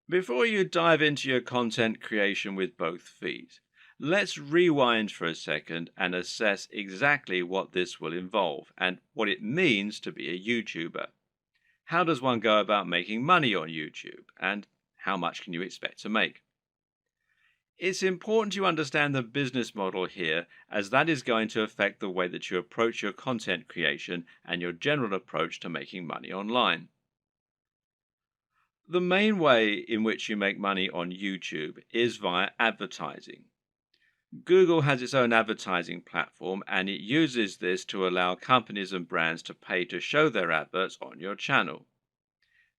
Before you dive into your content creation with both feet, let's rewind for a second and assess exactly what this will involve and what it means to be a YouTuber. How does one go about making money on YouTube, and how much can you expect to make? It's important you understand the business model here, as that is going to affect the way that you approach your content creation and your general approach to making money online. The main way in which you make money on YouTube is via advertising. Google has its own advertising platform, and it uses this to allow companies and brands to pay to show their adverts on your channel.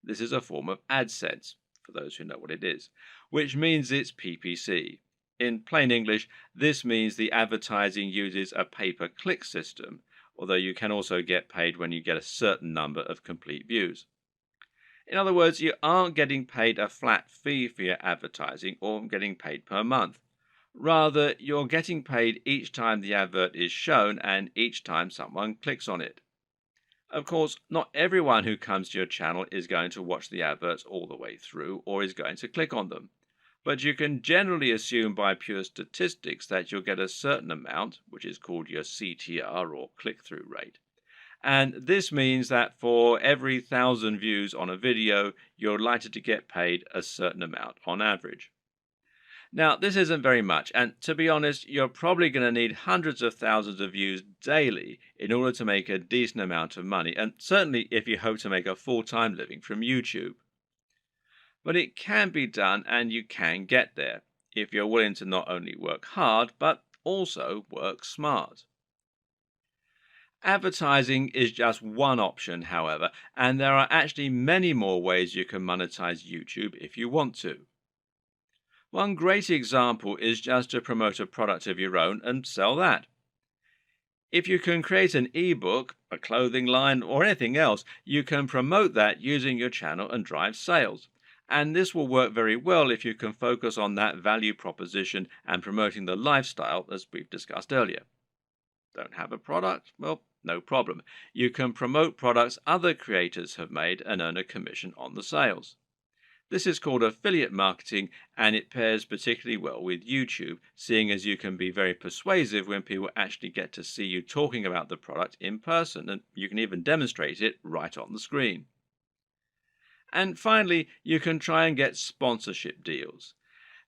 This is a form of AdSense, for those who know what it is, which means it's PPC. In plain English, this means the advertising uses a pay-per-click system, although you can also get paid when you get a certain number of complete views. In other words, you aren't getting paid a flat fee for your advertising or getting paid per month. Rather, you're getting paid each time the advert is shown and each time someone clicks on it. Of course, not everyone who comes to your channel is going to watch the adverts all the way through or is going to click on them. But you can generally assume by pure statistics that you'll get a certain amount, which is called your CTR or click-through rate. And this means that for every 1,000 views on a video, you're likely to get paid a certain amount on average. Now, this isn't very much, and to be honest, you're probably going to need hundreds of thousands of views daily in order to make a decent amount of money, and certainly if you hope to make a full-time living from YouTube. But it can be done, and you can get there, if you're willing to not only work hard, but also work smart. Advertising is just one option, however, and there are actually many more ways you can monetize YouTube if you want to. One great example is just to promote a product of your own and sell that. If you can create an ebook, a clothing line, or anything else, you can promote that using your channel and drive sales. And this will work very well if you can focus on that value proposition and promoting the lifestyle as we've discussed earlier. Don't have a product? Well, no problem. You can promote products other creators have made and earn a commission on the sales. This is called affiliate marketing, and it pairs particularly well with YouTube, seeing as you can be very persuasive when people actually get to see you talking about the product in person, and you can even demonstrate it right on the screen. And finally, you can try and get sponsorship deals.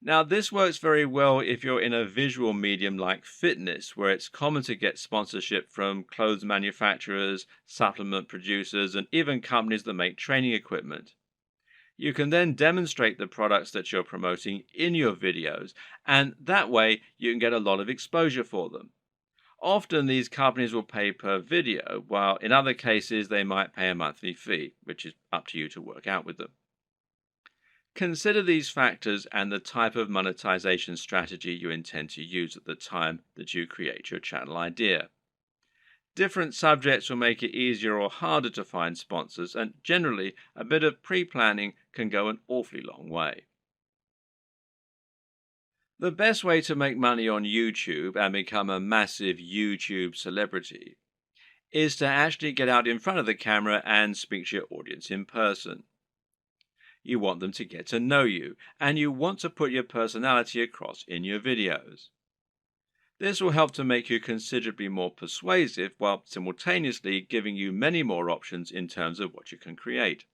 Now, this works very well if you're in a visual medium like fitness, where it's common to get sponsorship from clothes manufacturers, supplement producers, and even companies that make training equipment. You can then demonstrate the products that you're promoting in your videos, and that way you can get a lot of exposure for them. Often these companies will pay per video, while in other cases they might pay a monthly fee, which is up to you to work out with them. Consider these factors and the type of monetization strategy you intend to use at the time that you create your channel idea. Different subjects will make it easier or harder to find sponsors, and generally, a bit of pre-planning can go an awfully long way. The best way to make money on YouTube and become a massive YouTube celebrity is to actually get out in front of the camera and speak to your audience in person. You want them to get to know you, and you want to put your personality across in your videos. This will help to make you considerably more persuasive while simultaneously giving you many more options in terms of what you can create.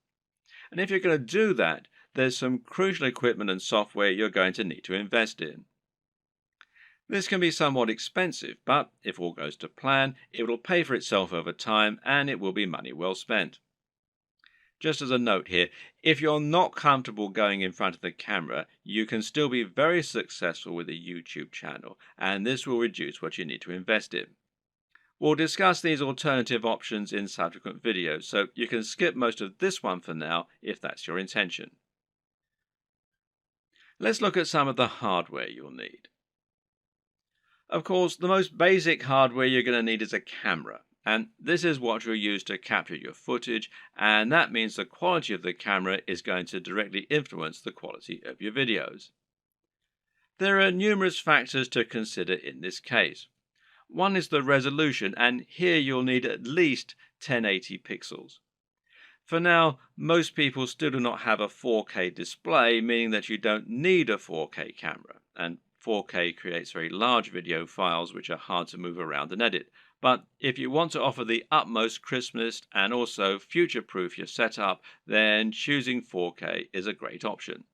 And if you're going to do that, there's some crucial equipment and software you're going to need to invest in. This can be somewhat expensive, but if all goes to plan, it will pay for itself over time and it will be money well spent. Just as a note here, if you're not comfortable going in front of the camera, you can still be very successful with a YouTube channel, and this will reduce what you need to invest in. We'll discuss these alternative options in subsequent videos, so you can skip most of this one for now if that's your intention. Let's look at some of the hardware you'll need. Of course, the most basic hardware you're going to need is a camera. And this is what you'll use to capture your footage, and that means the quality of the camera is going to directly influence the quality of your videos. There are numerous factors to consider in this case. One is the resolution, and here you'll need at least 1080 pixels. For now, most people still do not have a 4K display, meaning that you don't need a 4K camera, and 4K creates very large video files which are hard to move around and edit. But if you want to offer the utmost crispness and also future-proof your setup, then choosing 4K is a great option.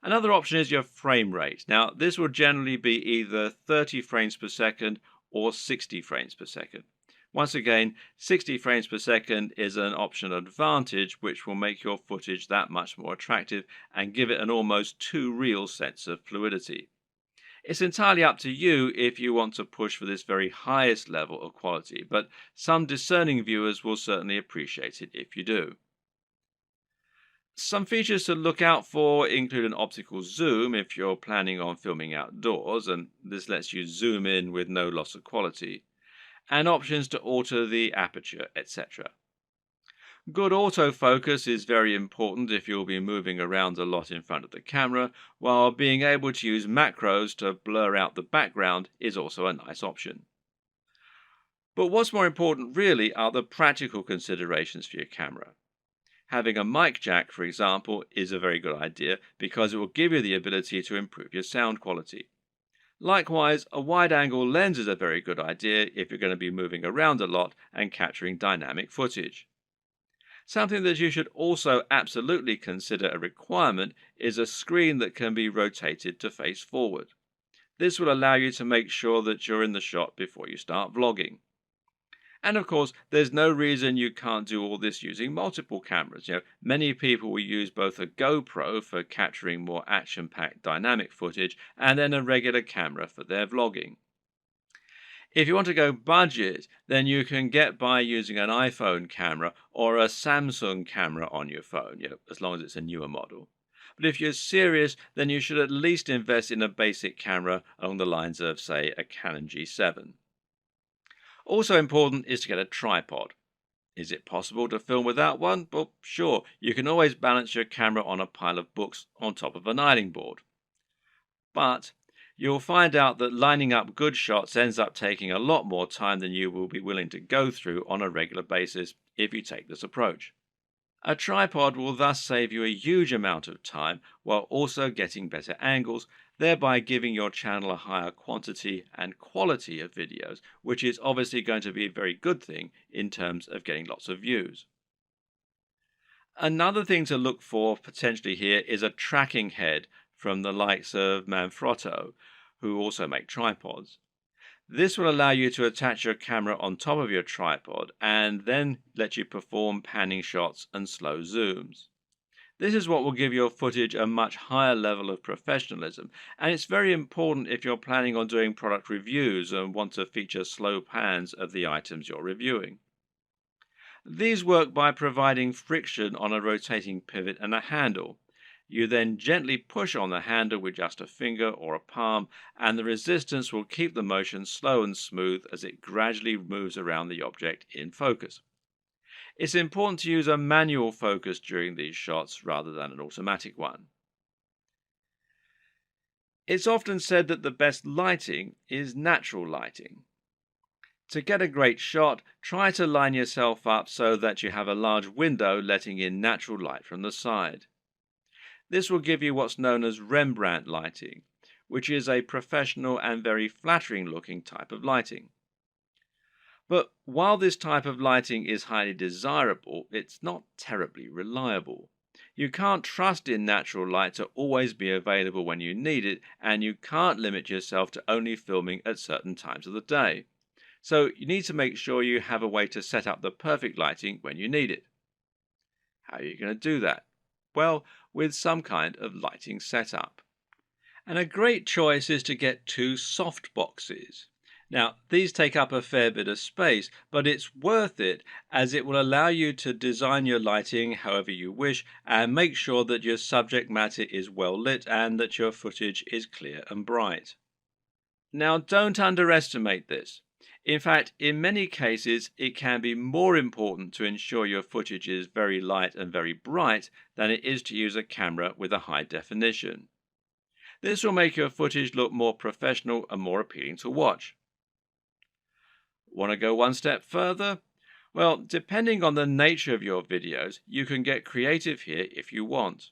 Another option is your frame rate. Now, this will generally be either 30 frames per second or 60 frames per second. Once again, 60 frames per second is an optional advantage which will make your footage that much more attractive and give it an almost too real sense of fluidity. It's entirely up to you if you want to push for this very highest level of quality, but some discerning viewers will certainly appreciate it if you do. Some features to look out for include an optical zoom if you're planning on filming outdoors, and this lets you zoom in with no loss of quality, and options to alter the aperture, etc. Good autofocus is very important if you'll be moving around a lot in front of the camera, while being able to use macros to blur out the background is also a nice option. But what's more important really are the practical considerations for your camera. Having a mic jack, for example, is a very good idea because it will give you the ability to improve your sound quality. Likewise, a wide-angle lens is a very good idea if you're going to be moving around a lot and capturing dynamic footage. Something that you should also absolutely consider a requirement is a screen that can be rotated to face forward. This will allow you to make sure that you're in the shot before you start vlogging. And of course, there's no reason you can't do all this using multiple cameras. Many people will use both a GoPro for capturing more action-packed dynamic footage and then a regular camera for their vlogging. If you want to go budget, then you can get by using an iPhone camera or a Samsung camera on your phone, as long as it's a newer model. But if you're serious, then you should at least invest in a basic camera along the lines of, say, a Canon G7. Also important is to get a tripod. Is it possible to film without one? Well, sure, you can always balance your camera on a pile of books on top of an ironing board. But you'll find out that lining up good shots ends up taking a lot more time than you will be willing to go through on a regular basis if you take this approach. A tripod will thus save you a huge amount of time while also getting better angles, thereby giving your channel a higher quantity and quality of videos, which is obviously going to be a very good thing in terms of getting lots of views. Another thing to look for potentially here is a tracking head from the likes of Manfrotto, who also make tripods. This will allow you to attach your camera on top of your tripod and then let you perform panning shots and slow zooms. This is what will give your footage a much higher level of professionalism, and it's very important if you're planning on doing product reviews and want to feature slow pans of the items you're reviewing. These work by providing friction on a rotating pivot and a handle. You then gently push on the handle with just a finger or a palm, and the resistance will keep the motion slow and smooth as it gradually moves around the object in focus. It's important to use a manual focus during these shots rather than an automatic one. It's often said that the best lighting is natural lighting. To get a great shot, try to line yourself up so that you have a large window letting in natural light from the side. This will give you what's known as Rembrandt lighting, which is a professional and very flattering looking type of lighting. But while this type of lighting is highly desirable, it's not terribly reliable. You can't trust in natural light to always be available when you need it, and you can't limit yourself to only filming at certain times of the day. So you need to make sure you have a way to set up the perfect lighting when you need it. How are you going to do that? Well, with some kind of lighting setup. And a great choice is to get two soft boxes. Now, these take up a fair bit of space, but it's worth it as it will allow you to design your lighting however you wish and make sure that your subject matter is well lit and that your footage is clear and bright. Now, don't underestimate this. In fact, in many cases, it can be more important to ensure your footage is very light and very bright than it is to use a camera with a high definition. This will make your footage look more professional and more appealing to watch. Want to go one step further? Well, depending on the nature of your videos, you can get creative here if you want.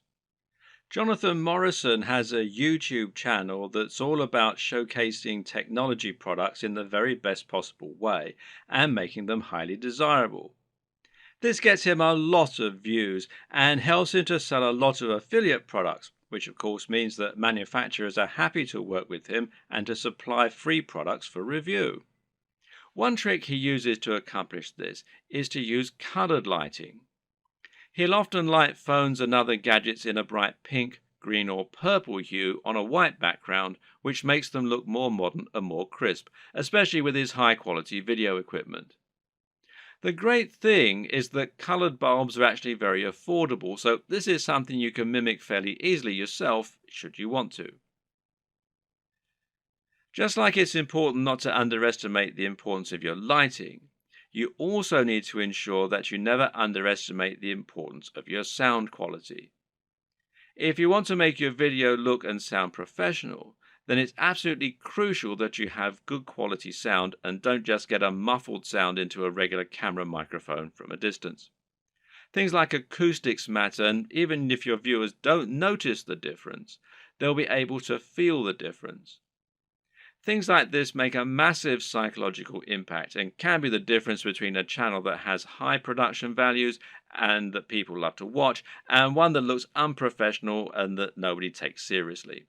Jonathan Morrison has a YouTube channel that's all about showcasing technology products in the very best possible way and making them highly desirable. This gets him a lot of views and helps him to sell a lot of affiliate products, which of course means that manufacturers are happy to work with him and to supply free products for review. One trick he uses to accomplish this is to use colored lighting. He'll often light phones and other gadgets in a bright pink, green, or purple hue on a white background, which makes them look more modern and more crisp, especially with his high quality video equipment. The great thing is that colored bulbs are actually very affordable, so this is something you can mimic fairly easily yourself should you want to. Just like it's important not to underestimate the importance of your lighting, you also need to ensure that you never underestimate the importance of your sound quality. If you want to make your video look and sound professional, then it's absolutely crucial that you have good quality sound and don't just get a muffled sound into a regular camera microphone from a distance. Things like acoustics matter, and even if your viewers don't notice the difference, they'll be able to feel the difference. Things like this make a massive psychological impact and can be the difference between a channel that has high production values and that people love to watch, and one that looks unprofessional and that nobody takes seriously.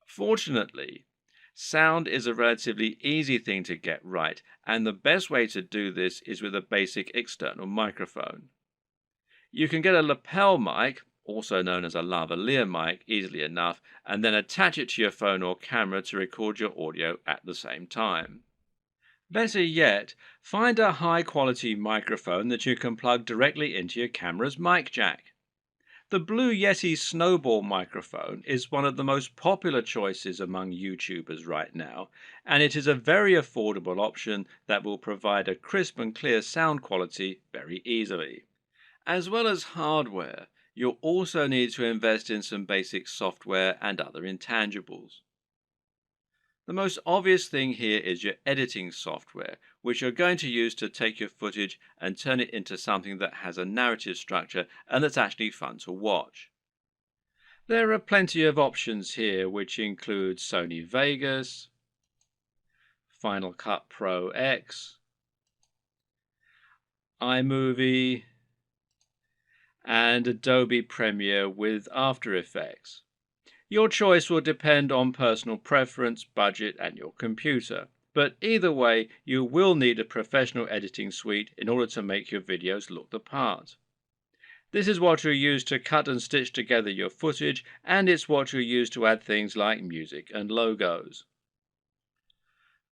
Fortunately, sound is a relatively easy thing to get right, and the best way to do this is with a basic external microphone. You can get a lapel mic, also known as a lavalier mic, easily enough, and then attach it to your phone or camera to record your audio at the same time. Better yet, find a high quality microphone that you can plug directly into your camera's mic jack. The Blue Yeti Snowball microphone is one of the most popular choices among YouTubers right now, and it is a very affordable option that will provide a crisp and clear sound quality very easily. As well as hardware, you'll also need to invest in some basic software and other intangibles. The most obvious thing here is your editing software, which you're going to use to take your footage and turn it into something that has a narrative structure and that's actually fun to watch. There are plenty of options here, which include Sony Vegas, Final Cut Pro X, iMovie, and Adobe Premiere with After Effects. Your choice will depend on personal preference, budget, and your computer. But either way, you will need a professional editing suite in order to make your videos look the part. This is what you'll use to cut and stitch together your footage, and it's what you'll use to add things like music and logos.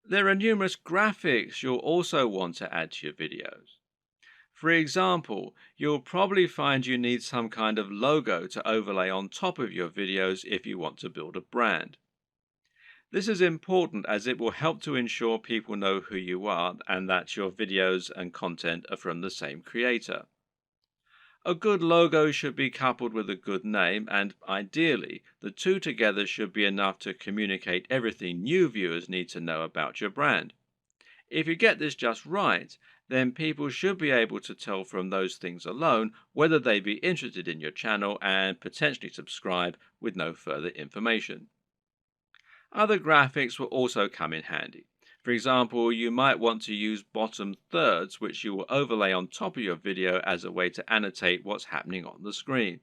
There are numerous graphics you'll also want to add to your videos. For example, you'll probably find you need some kind of logo to overlay on top of your videos if you want to build a brand. This is important as it will help to ensure people know who you are and that your videos and content are from the same creator. A good logo should be coupled with a good name, and ideally, the two together should be enough to communicate everything new viewers need to know about your brand. If you get this just right, then people should be able to tell from those things alone whether they'd be interested in your channel and potentially subscribe with no further information. Other graphics will also come in handy. For example, you might want to use bottom thirds, which you will overlay on top of your video as a way to annotate what's happening on the screen.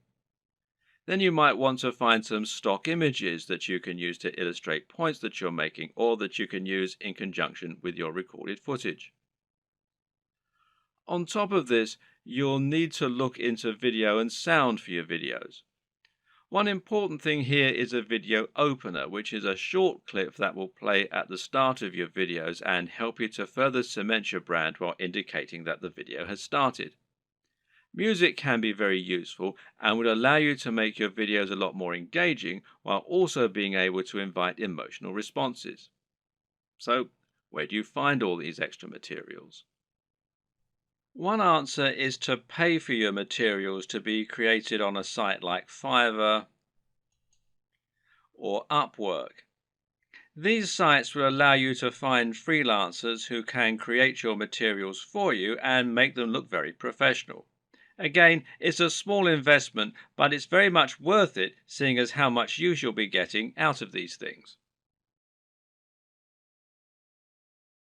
Then you might want to find some stock images that you can use to illustrate points that you're making or that you can use in conjunction with your recorded footage. On top of this, you'll need to look into video and sound for your videos. One important thing here is a video opener, which is a short clip that will play at the start of your videos and help you to further cement your brand while indicating that the video has started. Music can be very useful and would allow you to make your videos a lot more engaging while also being able to invite emotional responses. So, where do you find all these extra materials? One answer is to pay for your materials to be created on a site like Fiverr or Upwork. These sites will allow you to find freelancers who can create your materials for you and make them look very professional. Again, it's a small investment, but it's very much worth it, seeing as how much use you'll be getting out of these things.